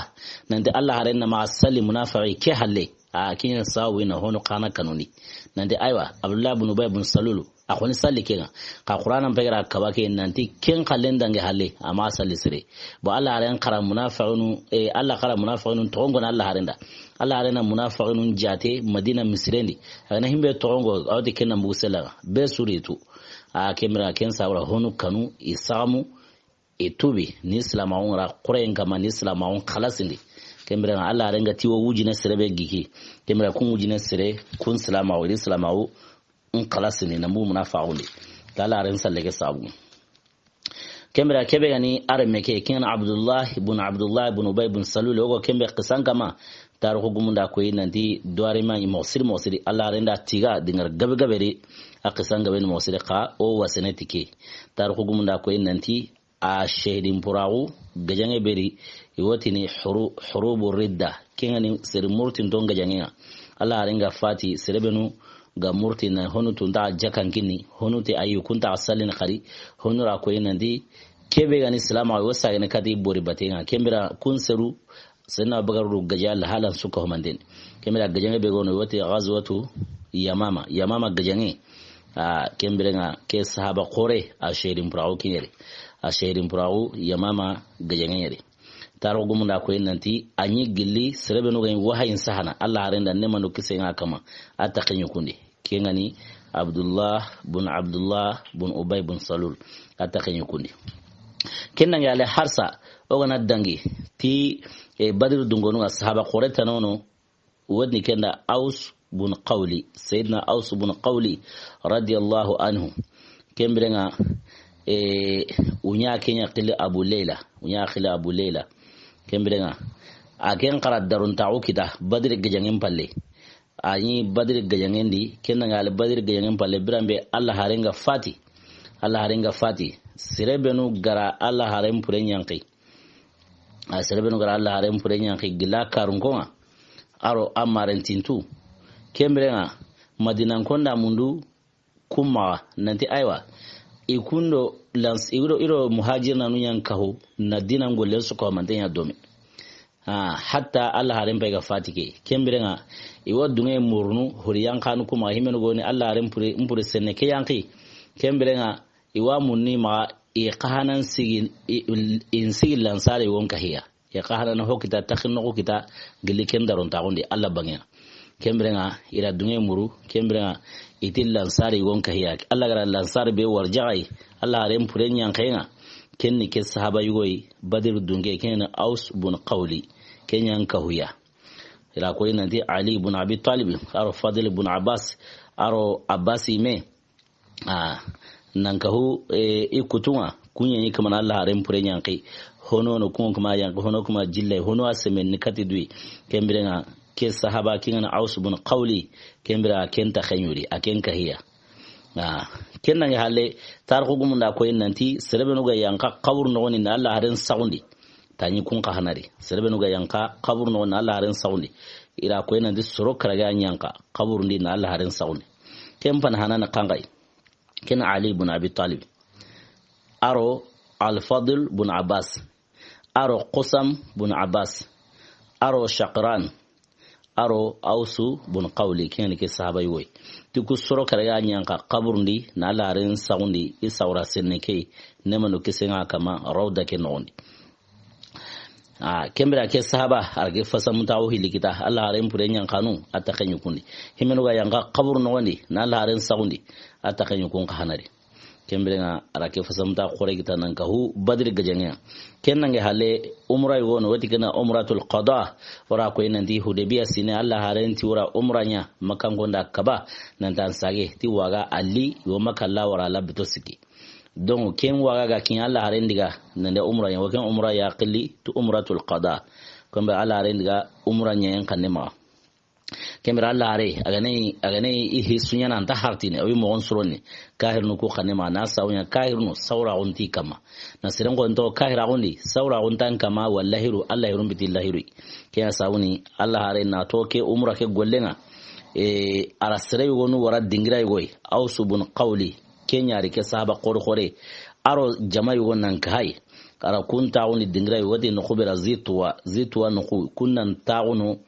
nanti Allah harenna ma salli munafiqi ke halle kin sawi na hono kana kanuni nanti aywa Abdullah ibn Ubay ibn Salulu akhoni salli kenga ka qur'anan pegara kabake nanti ken kalenda nge halle ama salli sire bo Allah aren qara munafiqun Allah qara munafiqun tongo na Allah harenda Allah arena munafiqun jate madina misrendi ana himbe tongo awde kenna mbusela be suritu a kemra ken sawra honu kanu isamu etubi ni islamaun ra qur'an kama ni islamaun khalasindi kemra Allah arenga tiwo wujina sirebe giki kemra kun wujina sire kun salama wa islamawu khalasini nambu munafiqun kala aren sallake sabu kemra kebe yani armeke ken Abdullah ibn Ubay ibn Salul ogo kembe qisan kama taruko gumunda ko yinanti doare ma mosiri Allah renda tiga dingar gabe a qisan gabe mosiri ka o wasenetike taruko gumunda ko yinanti a shehidin purawu gajange beri iwotini hurubu ridda kengani sir murtin don gajange Allah renga fati serebenu ga murtin na honu tunda jakan kini honu te ayyukunta asalin khari honu ra ko yinanti kebe gani salama wa wasa ne kadi bori batenga kembira kun seru sanna bagaru gajal halan suka homanden kembira gajange be gono wote ghazwatu yamama gajange kembira nga ke sahaba qore a shehidin purawu kinere a shehidin purawu yamama gajange yere taro gumunda ko nanti anyi gilli serebe no gain wahayin sahana Allah arenda ne manu kisenga kama atakanyu kundi kengani Abdullah bin Ubay bin Salul atakanyu kundi kennan yale harsa ogana dangi ti badr dungonu sahaba qoreta nono wadni kenda Aus bin Qawli sayyidina Aus bin Qawli radiyallahu anhu kembrenga unya kenya qili Abu Layla kembrenga aken qarat darun ta'u kita badr gajangen palle ani badr gajangen di kennan yale badr gajangen palle birambe Allah harenga fati sirebenu gara Allah harem pure nyanki a sirebenu gara Allah harem pure nyanki gila karunkonga aro amarentintu kembrenga madinan konda mundu kuma nanti aiwa ikundo lans iro muhajir nanu yankaho na dinan golle su ko mantenya domi hatta Allah harem pega fatike kembrenga iwo dunge murnu horiyan kanu kuma himenu goni Allah harem pure senne ke yanki kembrenga iwa munni ma qahanan sigin insigil lansare wonka hiya ya qahanan hokita takhino hokita giliken daron tagundi Allah bangena kembrenga ira dunge muru kembrenga itil lansare wonka hiya Allah gara lansare be warjai Allah rem purenyan kaina kenni ke sahaba yugoyi badir dunge ken Aus bin Qawli kenyan kahuya ila ko nanti Ali ibn Abi Talib aro Fadil ibn Abbas aro Abbasi me nankahu ikutunga kunyenyi kama Allah harem pure nyanki hono no kuma yanko hono kuma jille hono asemen nikati dui kembrenga ke sahaba kingana Aus bin Qawli kembra kenta khanyuri akenka hiya kennan ya halle tarko gumunda ko nanti serebenu ga yanka qabur no ni Allah haren saundi tanyi kun ka hanari serebenu ga yanka qabur no ni Allah haren saundi ira ko nanti soro karaga yanka qabur ndi na Allah haren saundi kempan hanana kangai ken Ali ibn Abi Talib aro Al-Fadl ibn Abbas aro Qusam ibn Abbas aro Shaqran aro Ausu ibn Qawli ken ke sahaba yoy tiku soro karaga nyanka qaburndi na laren saundi isawra senneke nemanu kisenga kama rawda ke nondi kembra ke sahaba arge fasamu tawo hilikita Allah haren pure nyankanu atakanyu kundi himenu ga yanka qabur nondi na laren saundi atakanyu kun hanari kembrenga arake fasamta khore kita nan kahu badr gajanya kennan ga hale umra yono wati kana umratul qada wara ko inanti Hudaybiya sine Allah harenti wara umranya makan gonda kaba nan tan sage ti waga ali yo makalla wara labto siki donc ken waga ga kin Allah harendiga nan da umranya wakan umra ya qilli tu umratul qada kombe Allah harendiga umranya yan kanema kemira Allah are agane ihi sunyana anta hartine awi mo onsuroni kahir no ko khanema na sawnya kahir no sawra onti kama na sirango ento kahira ondi sawra ontan kama wallahi Allah hirum bitillahi kiya sawni Allah are na toke umra ke gollenga ara sere wonu wara dingira goy Aus bin Qawli kenya rike sahaba qore aro jama'i wonan kai ara kunta woni dingira wodi no khubira zitwa no kunnan ta'unu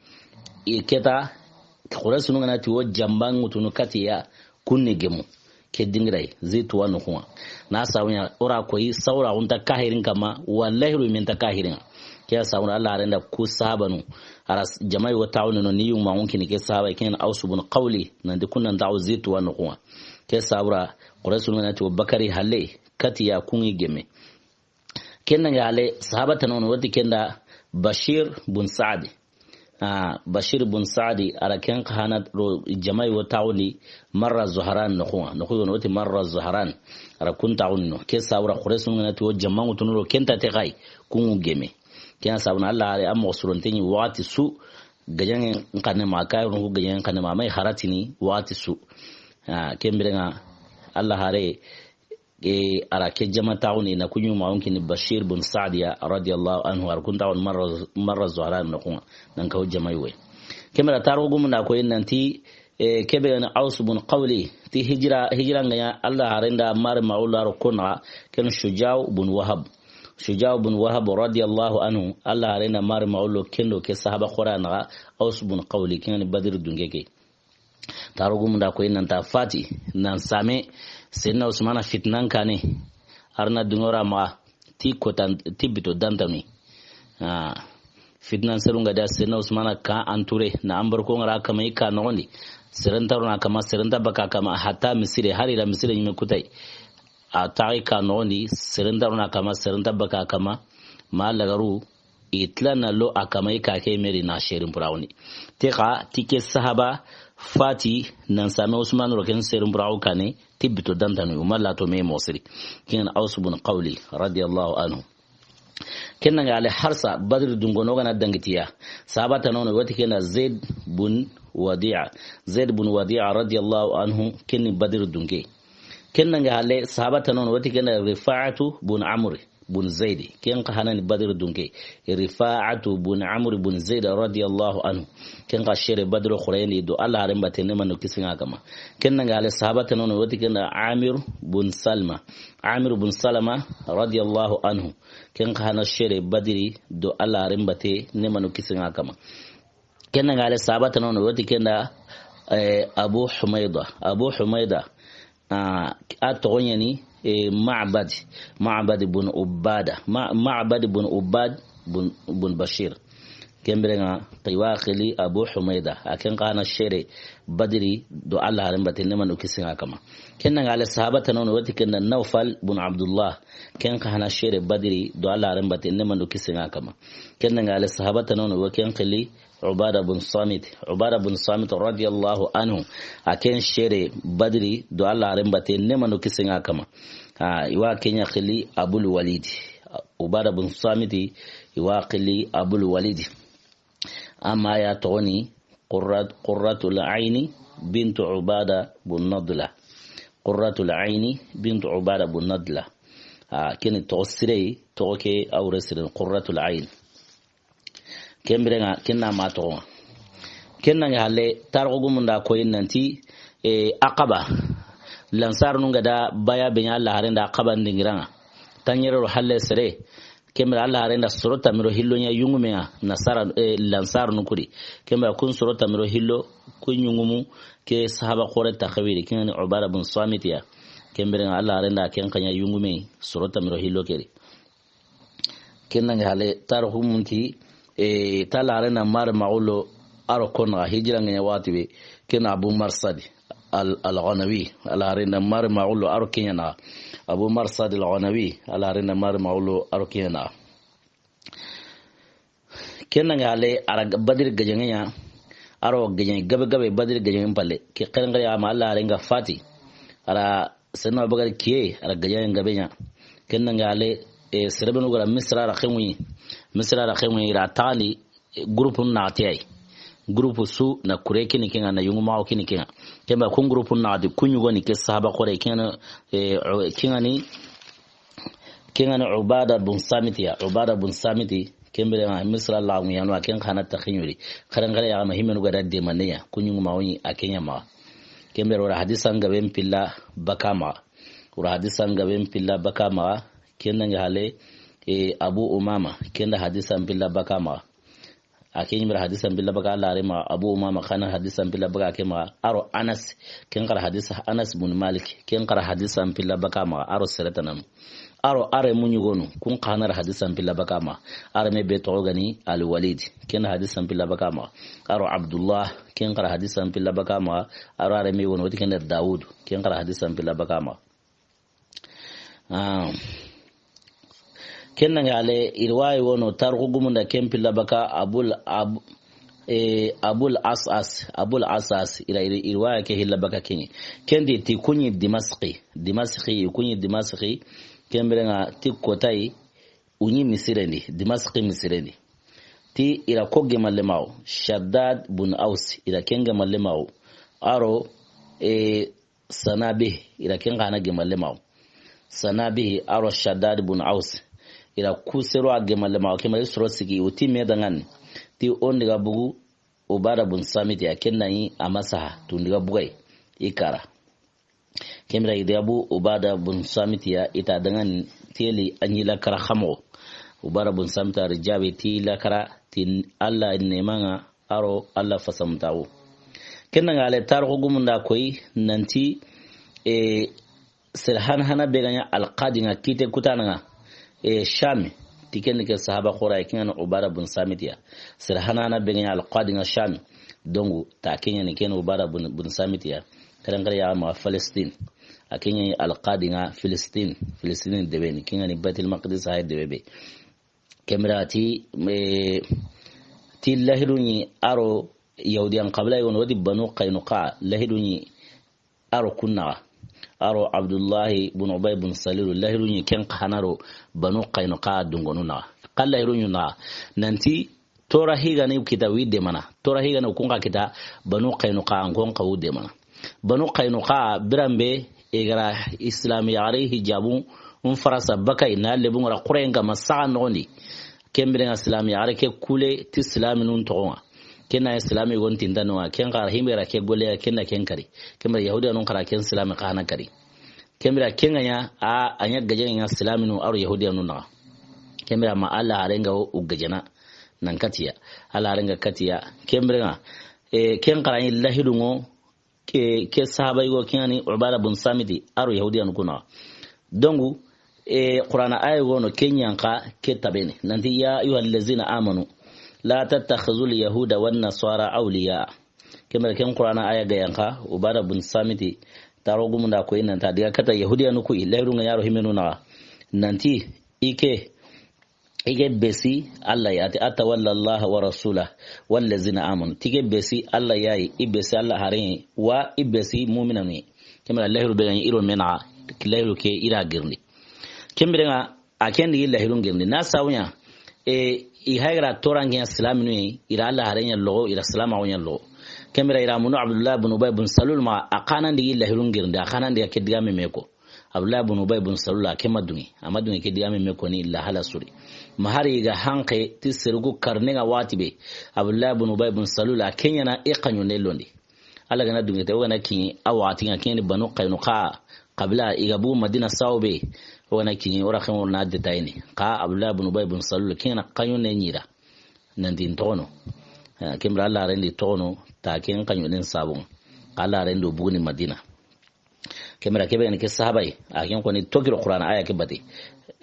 iketa khurasu ngana ti wajamban mutunu katiya kunne gemu ke dingrai zitu wanu huwa na sawunya ora koyi saura unta kahirin kama wallahi rumin ta kahirin ke sawuna Allah renda ku sahabanu aras jama'i wa ta'awunu no niyu ma mumkin ke sahaba ken ausubun qawli nan de kunnan ta'u zitu wanu huwa ke sabura qurasul manati wa bakari halle katiya kungi geme kennan ya halle sahabata non wadi kenda bashir bun sa'd bashir bun sa'di araken kahana jama'i wa ta'uli marra zuharan no huwa no marra zuharan arakun ta'un no ke sabura qurasul manati wa jama'u tunuro kenta te kai kungu geme kiyan sabuna Allah ari amma usuluntin wati su gajan kanne ma kai ru gajan kanne ma mai haratini wati su kembirenga Allah hare arake jama tauni na kunyu ma wankin Bashir bin Sa'diya radiyallahu anhu arkun ta'un marra zuharan na kuma nan kawo jama'i wai kemira taro gumu na koyin nan ti kebe na Aus bin Qawli ti hijran ga Allah hare da mar maula rukuna kan Shuja'u bin Wahab radiyallahu anhu Allah hare na mar maula kendo ke sahaba qur'ana Aus bin Qawli kan Badr dungeke taro gumu da koyin nan ta fati nan same senna Usmana fitnan kane arna dungora ma ti kotan tibito dantami fitnan serunga da senna Usmana ka anture na ambar ko ngara kama ika nondi serenta runa kama serenta baka kama hatta misire hari da misire nyime kutai a taika nondi serenta runa kama serenta baka kama ma lagaru itlana lo akama ika ke meri na sherin purawni teka tike sahaba fati nan same Usman roken serum braw kane tibito dantanu umalla to me mosiri kin Aus bin Qawli radiyallahu anhu kenan ga harsa Badr dungono gana dangitiya sabata nono wati kenan Zaid bin Wadi'a radiyallahu anhu kin Badr dunge kenan ga sabata nono wati kenan Rifa'atu bin Amr bun Zaid ken ka hanan Badr dunke Rifa'atu bun Amr bun Zaid radiyallahu anhu ken ka shere Badr khurayni do Allah harin batene man kisinga kama ken nga ale sahabata non wati ken Amir bun Salama radiyallahu anhu ken ka hanan shere Badri do Allah harin batene man kisinga kama ken nga ale sahabata non wati ken Abu Humayda atogonyani Ma'bad bun Ubad bun Bashir kembrenga qiwaqili Abu Humayda akan kana shere Badri do Allah harin batin man ukisinga kama kennan ala sahabata non wati kenna Nawfal bun Abdullah ken kana shere Badri do Allah harin batin man ukisinga kama kennan ala sahabata non waken qili Ubada bin Samit radiyallahu anhu aken shere Badri do Allah harin batin man ukisinga kama iwa kenya qili Abul Walid Ubada bin Samit iwa qili Abul Walid amma ya tawani qurratul aini bint Ubada bin Nadla kini tosire toke awresirin qurratul ain kembrenga kinna ma to kinna ya le targo munda koyin nanti aqaba lansar nunga da baya bin Allah harin da aqaba ndingiranga tanyero halle sere kemra Allah harin da surata miro hillo nya yungumea nasara lansar nukuri kemra kun surata miro hillo kun yungumu ke sahaba qore takhawiri kinani Ubada bin Samit ya kemra Allah harin da ken kanya yungume surata miro hillo keri kinna hale tarhu munti tala harin da mar maulo aro kona hijran nya watibe ken Abu Marsad al-Ghanawi al-harin mar maulo aro kenyana Abu Marsad al-Ghanawi al-harin mar maulo aro kenyana kenan hale ara Badr gajanya aro gajanya gabe Badr gajanya palle ke kan ya ma Allah harin ga fati ara sanna bagar kiye ara gajanya gabenya kenan hale serebenu gara Misra ra khemwi ra tali grupun na tiyai grupu su na kure kini kinga na yungu mao kini kinga kemba kun grupu na di kunyugo ni ke sahaba kore kinga ni Ubada bin Samit kembere ma Misra la mu yanu aken kana takhinyuri karangare ya ma himenu gada de maniya kunyugo mao ni akenya ma kembere ora hadisan gaben pilla bakama kenan ya hale Abu Umama kenda hadisan pilla bakama akin mir hadisan billa baga Allah rima Abu Umama kana hadisan billa baga ke ma aro Anas ken qara hadisa Anas bin Malik ken qara hadisan billa baga ma aro siratanam aro are munyugonu kun qanar hadisan billa baga ma are me be togani Al Walid ken hadisan billa baga ma aro Abdullah ken qara hadisan billa baga ma aro are me wono ken Daud ken qara hadisan billa baga ma ken ngale irwai wono tarqugumunda ken billa baga abul asas ila irwaya ke hilla baka kendi ti kunyi dimasqi kemberenga ti kotai unyi misireni ti ila koge malemao Shaddad bun Aus ila kenga malemao aro sanabi ila kenga na gemalemao sanabi aro Shaddad bun Aus ila kusero agemalema kemale sorosiki uti medangan ti ondiga bugu Ubada bun Samit ya kenna yi amasa tundiga bugai ikara kemra idabu Ubada bun Samit ya ita dangan teli anyila kara khamo Ubada bun Samit rijabi ti la kara ti Allah nemanga aro Allah fasamtawo kenna ngale tarko gumunda koy nanti sirhan hana beganya alqadinga kite kutananga Shami tiken ke sahaba khora yakin Ubada bun Samit ya sirhana na beganya alqadinga Shami dongu ta kenya ne ken Ubada bun Samit ya karangar ya ma Palestine akenya alqadinga Palestine debe ni kenya ni Baitul Maqdis hay debe kemirati ti lahiruni aro yahudiyan qabla yon wadi Banu Qaynuqa lahiruni aro kunna aro Abdullahi bun Ubay bun Salul lahiruni ken qanaro Banu Qaynuqa dungonuna qalla hirunyu na nanti tora higa ne kita wide mana tora higa ne kunga kita Banu Qaynuqa ngon qawde mana Banu Qaynuqa birambe egara islami alayhi jabu farasa baka ina lebun ra qurenga masaa noni kembere islami arake kule ti islami nun tonga kena islami gonti ndanwa kenga himera ke gole kenna kenkari kembere yahudiya non kara ken islami kana kari kembere kenganya a anya gajen ya islami no aro yahudiya non na kembere ma Allah arenga u gajena nan katiya Allah arenga katiya kembere ken kara illahi dungo ke sahaba yugo kengani Ubada bun Samiti aro yahudiya non kuna dongu Qur'ana ayo no kenyanka ke tabene nanti ya ayyuhallazina amanu la tattakhizul yahuda wan nasara awliya kemar ken Qur'ana aya ga yanka Ubada bun Samiti taro gumunda ko inanta diga kata yahudiya nuku ilairu nga yaro himenu na nanti ike besi Allah ya ta walla Allah wa rasulah wallazina amanu tige besi Allah yayi ibesi Allah harin wa ibesi mu'minani kemar lahir be iro mena lahir ke ira girni kembirenga akendi illa hirungirni na sawnya i hayra torangi islaminu ira Allah harenya logo ira salama wonya logo kembira ira munu Abdullah ibn Ubay ibn Salul ma akanandi illa hirungirni akanandi akedigame meko Abdullah ibn Ubay ibn Salul akemaduni amaduni kedigame meko ni illa halasuri mahari ga hanke tisirgu karnenga watibe Abdullah ibn Ubay ibn Salul akenya na iqanyu nelondi ala gana dungi te wana kinyi awati ngakeni Banu Qaynuqa qabla igabu Madina sawbe wana kinyi ora khamo na detaini ka Abdullah ibn Ubay ibn Salul kina kanyo ne nyira nandin tono kimra Allah rendi tono ta ken kanyo nen sabun Allah rendo buguni Madina kimra kebe ne ke sahabai akin ko ni tokiro Qur'an aya ke bati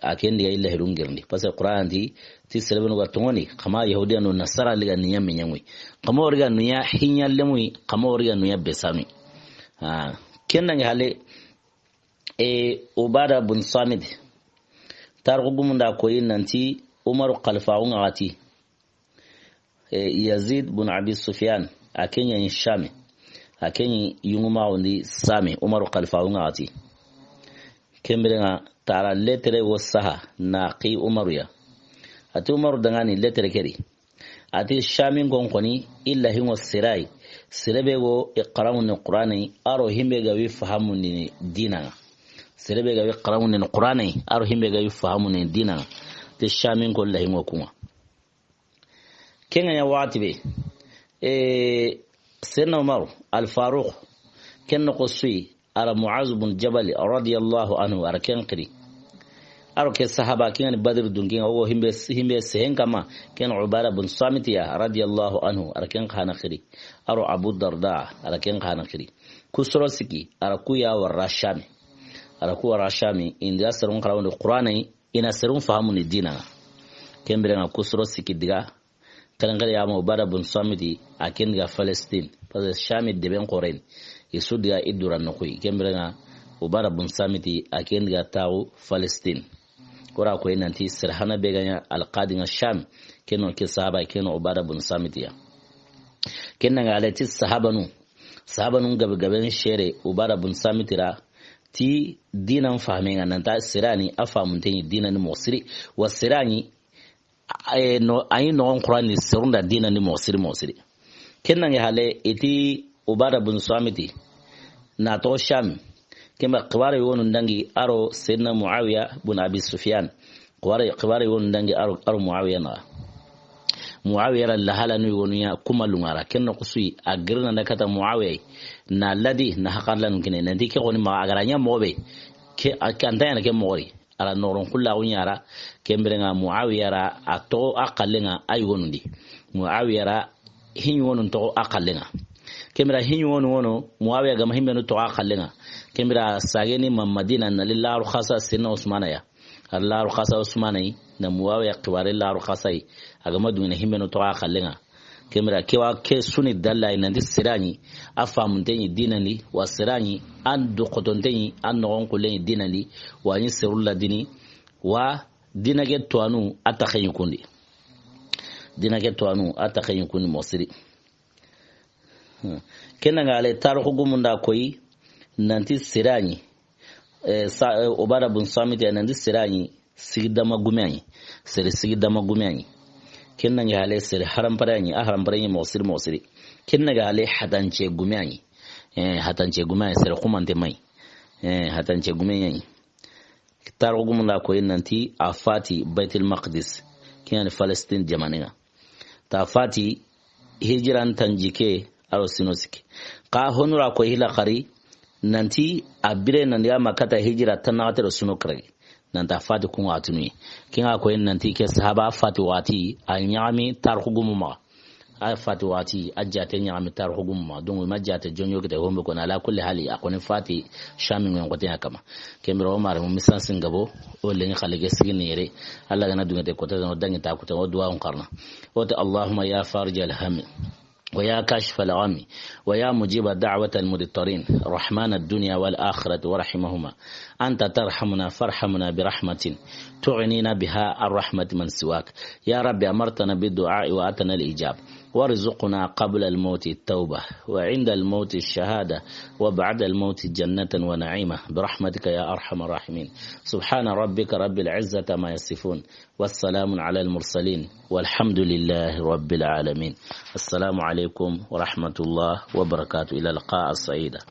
akin diga illa hirungirni parce que Qur'an ti selebenu ga toni kama yahudiyan no nasara liga niya menyangui kama orga nuya hinyallemui kama orga nuya besami kenna hale Ubada bun Samit targumunda koyi nanti Umar Khalfaun ati Yazid bun Abi Sufyan akenya yin Shami akenya yunguma ondi Sami Umar Khalfaun ati kemberenga tara letere wo saha na qi Umar ya ati Umar dangani letere keri ati Shami gonkoni illa hinwa sirai sirebe go iqramun Qur'ani aro himbe ga wi fahamu ni dinanga serebe ga qaramun ni Qur'ani aro himbe ga yufahamu ni dina te shamin ko lahi ngokuma kenga ya watibe Sayyidina Umar al-Faruq kenno qoswi ara Muaz bin Jabal radiyallahu anhu ara kenkri aro ke sahaba kin badr dungin o himbe sehen kama ken ubada bin samit ya radiyallahu anhu arken khana khiri aro abu darda arken khana khiri kusro siki araku ya warashami araku warashami inda sarun karawon qur'ani ina sarun fahamu ni dina kembere na kusro siki diga kalangare ya ubada bin samit aken ga palestine parce shami de ben qoren isudiya iduran nokoi kembere na ubada bin samit aken ga tawo palestine kora ko nanti sirhana beganya alqadin sham keno ke sahaba keno ubada bin samit ya kenan ga alati sahabanu gaben shere ubada bin samit ra ti dinan fahmin nan ta sirani afamun tin dinan musiri wa sirani ayi no qur'an ni sirunda dinan musiri kenan ga hale iti ubada bin samit na to sham kema qawari wonu dangi aro sayyidina muawiya bin abi sufyan qawari wonu dangi aro muawiya na muawiya la halanu wonu ya kuma lungara kenno kusui agirna na kata muawiya na ladi na hakalan kine nan dike woni ma agaranya mobe ke akanta yana ke mori ala noron kullu wunyara kembrenga muawiya ra ato akalenga ay wonundi muawiya ra hin wonu to akalenga kemira hin wono muawiya ga mahimbe to akalenga kemira sageni mamadina na lillahi khasa sinna usmana ya Allah khasa usmana na muawiya qibare la khasai aga maduna himbe to akalenga kemira kewa ke suni dalla ina ndi sirani afamuntenyi dinani wa sirani an do qotontenyi an non kulenyi dinani wa ni sirulla dini wa dinage toanu atakhayin kundi mosiri kenan ga ale tarhu gumunda koyi nanti sirani ubada bin samit nanti sirani sigdama gumani kenan ga ale sir haram parani mosiri kenan ga ale hatance gumani sir kumante mai hatance gumani tarhu gumunda koyi nanti afati baitul maqdis kiyan palestine jamaniga ta fati hijran tanjike aro sinosiki ka honura ko hila qari nanti abire nan ya makata hijira tanawata ro sunokragi nanta fati kun atuni kinga ko nanti ke sahaba fati wati anyami tarhugumuma ay fati wati ajjate nyami tarhugumuma don majjate jonyo gede hombe ko ala kulli hali akoni fati shamin ngon kote kama kemiro mar mu misan singabo o lengi khalige siginere alla gana dungete ko tan dangi ta ko tan duwa on karna wata allahumma ya farjal ham ويا كاشف الغم ويا مجيب دعوة المضطرين رحمن الدنيا والآخرة ورحمهما أنت ترحمنا فارحمنا برحمة تعنينا بها الرحمة من سواك يا رب أمرتنا بالدعاء وآتنا الإجاب وارزقنا قبل الموت التوبة وعند الموت الشهادة وبعد الموت جنة ونعيمة برحمتك يا أرحم الراحمين سبحان ربك رب العزة ما يصفون والسلام على المرسلين والحمد لله رب العالمين السلام عليكم ورحمة الله وبركاته إلى اللقاء السعيد